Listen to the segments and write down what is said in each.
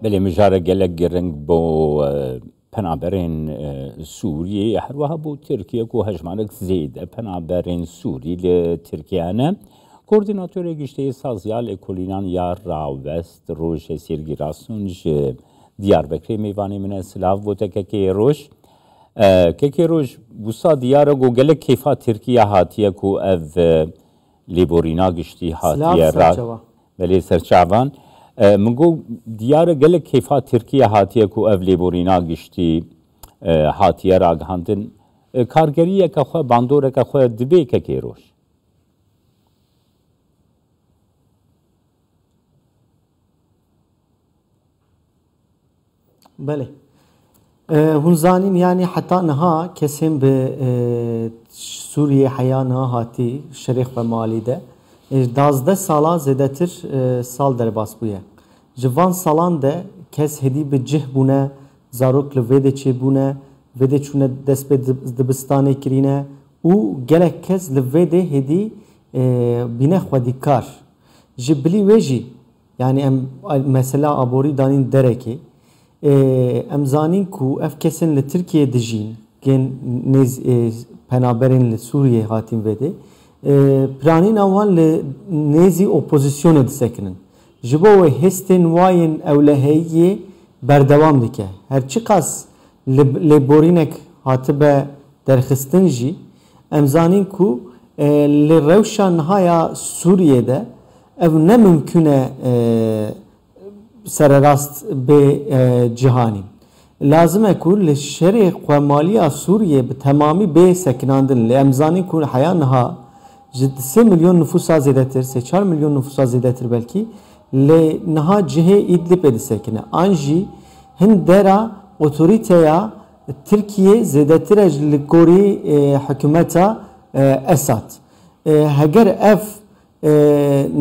بله مجاره گلک گرنگ با پنابرین سوریه هروها بو ترکیه کو هجمانک زید پنابرین سوری لترکیه نه کوردیناتور گشته سازیال اکولینان یار راوست روش سیرگیراسونج دیاربکری میوانی من سلاف بوده که روش که روش بوسا دیاره گو گلک کیفا ترکیه هاتیه کو اف لیبورینا گشتی هاتیه را ولی سرچاوان من گو دیاره گلک کیفا ترکیه هاتیه کو اف لیبورینا گشتی هاتیه را گهاندن کارگریه که خواه باندوره که خواه دبی که روش بله هنزانین یعنی حتی نها کسیم به سوریه حیانا هاتی شریخ و مالی ده 12 سالا زیدتر سال در باس بویه جوان سالان ده کس هدی به جه بونه زاروک لویده چه بونه ویده چونه دست به دبستانه کرینه او گلک کس لویده هدی بینه خودی کار جبلی ویجی یعنی مثلا آبوری دانین درکی امزانین کو اف کسن لترکیه دجین گن نز پنابرین لسوریه هاتین وده پرانین اوان لنزی اپوزیسیون دسکنن جبو هستن واین اولهیه بردوام دیکه هرچی قاس لبورینک هاتبه درخستن جی امزانین کو لروشان هایا سوریه ده ev ne mümküne سرراست به جهانی لازم اکول لشریع قمالی سوریه به تمامی به سکناندن لامزانی کول حیانها جد 3 milyon nüfusa zedetir 4 milyon nüfusa zedetir belki le naha cihe idlib edsekine anji hindera otoriteya Türkiye zedetir ejlikori hükümeta Esad heger ev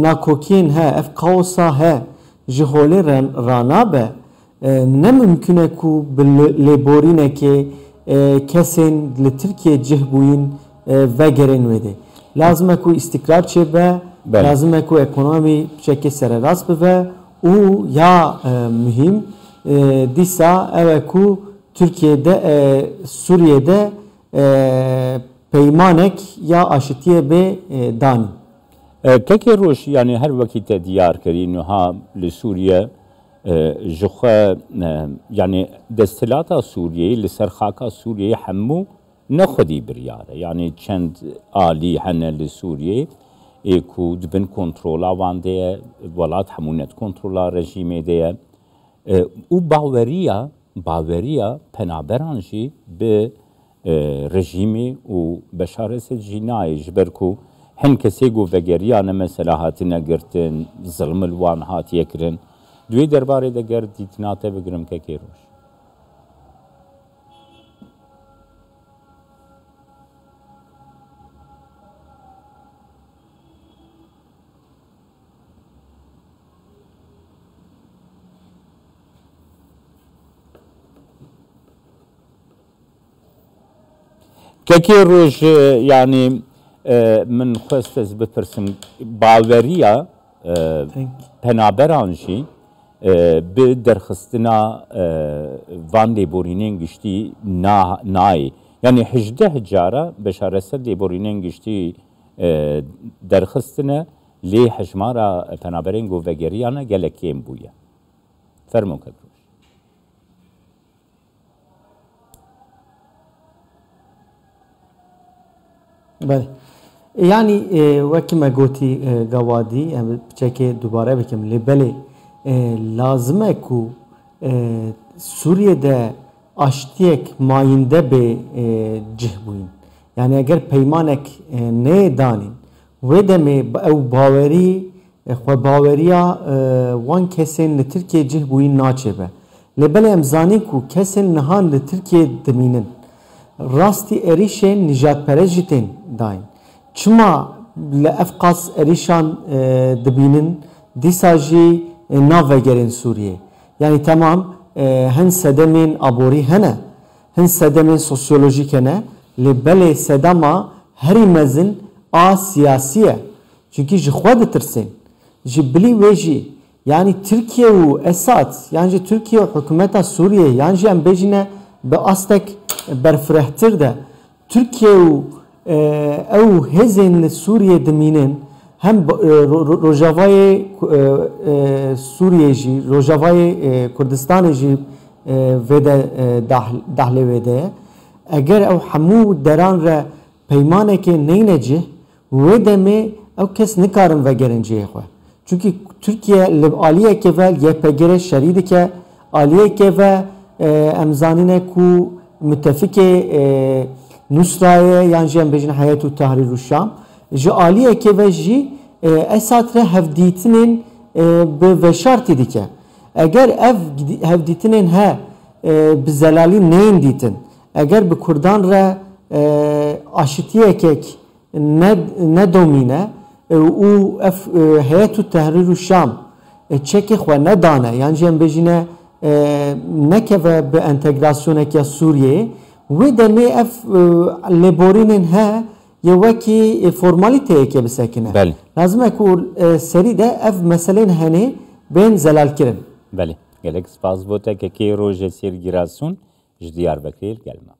nakokin he ev kaosa he جهولی رانابه نه ممکنه کو لیبورینه که کسین لترکیه جهبوین وگرین وده لازمه کو استقرار چه به لازمه کو اکونومی چکه سر راست به او یا مهم دیسا اوه کو ترکیه ده سوریه ده پیمانک یا آشتیه به دانی که روش یعنی هر وقت دیار کردی نها لسوریه جخه یعنی دستلات سوریه لسرخاکا سوریه همو نخودی بریاره یعنی چند آلی هنه لسوریه ایکو دبن کنترولا وانده ولات همونت کنترولا رژیمه ده او باوریا پنابرانجی به رژیمی و بشارت جنایی جبرکو هن کسی گو وگریانه مثلا هاتی نگرتن ظلم الوان هاتی اکرن دوی درباره دگر دیتناته بگرم که کی روش که کی روش یعنی من خواستم بپرسم باوریا پنابرانجی به درخستنا وان لیبورینین گشتی نای یعنی 18 جاره بشارت لیبورینین گشتی درخستنا لی حجمارا پنابرین گو وگریانه گلکیم بویا فرمون کدروش بله یعنی وقتی ما گویی گوادی بچه دوباره بکم لبله لازمه کو سوریه ده آشتیک ماینده به جهبوین یعنی اگر پیمانک نه دانین و دمی او باوری خو باوریا وان کسین لترکیه جهبوین ناچه به لبله امزانی کو کسین نهان لترکیه دمینن راستی اریشن نجات پرجتن داین چما لافقاس اریشان دبینن دیساجی ناوگرین سوریه یعنی تمام هن سدمین ابوری هنه هن سدمین سوسیولوژیک هنه لبله سدما هری مزن سیاسیه çünkü ji xwe ditirsin ji bilî wê jî Yani Türkiye u Esad, yani Türkiye u hükümeta Suriye, yani em bejine be astek berfrehtir de Türkiye u ev hezin Suriye diminin hem Rojavayê Suriye jî, Rojavayê Kurdistanê jî vêde dahlê wêde ye. Eger ew hemû deran re peymanekê neyne cih, wê demê ew kes nikarin vegerin cihê xwe. Çünkü Türkiye li aliyekê ve YPG şerî dike, aliyekê ve em zanîne ku müttefikê Nusra'ya yani em bêjin Hayatü Tahrir Şam ji aliyekê ve jî Esad re hevdîtinên bi veşartî dike. Eger ev hevdîtinên he bi zelalî neyên dîtin, eger bi Kurdan re aşitiyekek nedomîne û ev Hayatü Tahrir Şam çekê xwe nedane yani em bêjîne nekeve bi entegrasyoneke Suriye wê demê ev lêborînên he ye wekî formalîteyeke bisekine. Lazim e ku serî de ev meselên henê bên zelal kirin. Belê. Gelek spas bo tekekê rojê sêrgîrasûn ji Diyarbekirê gelme.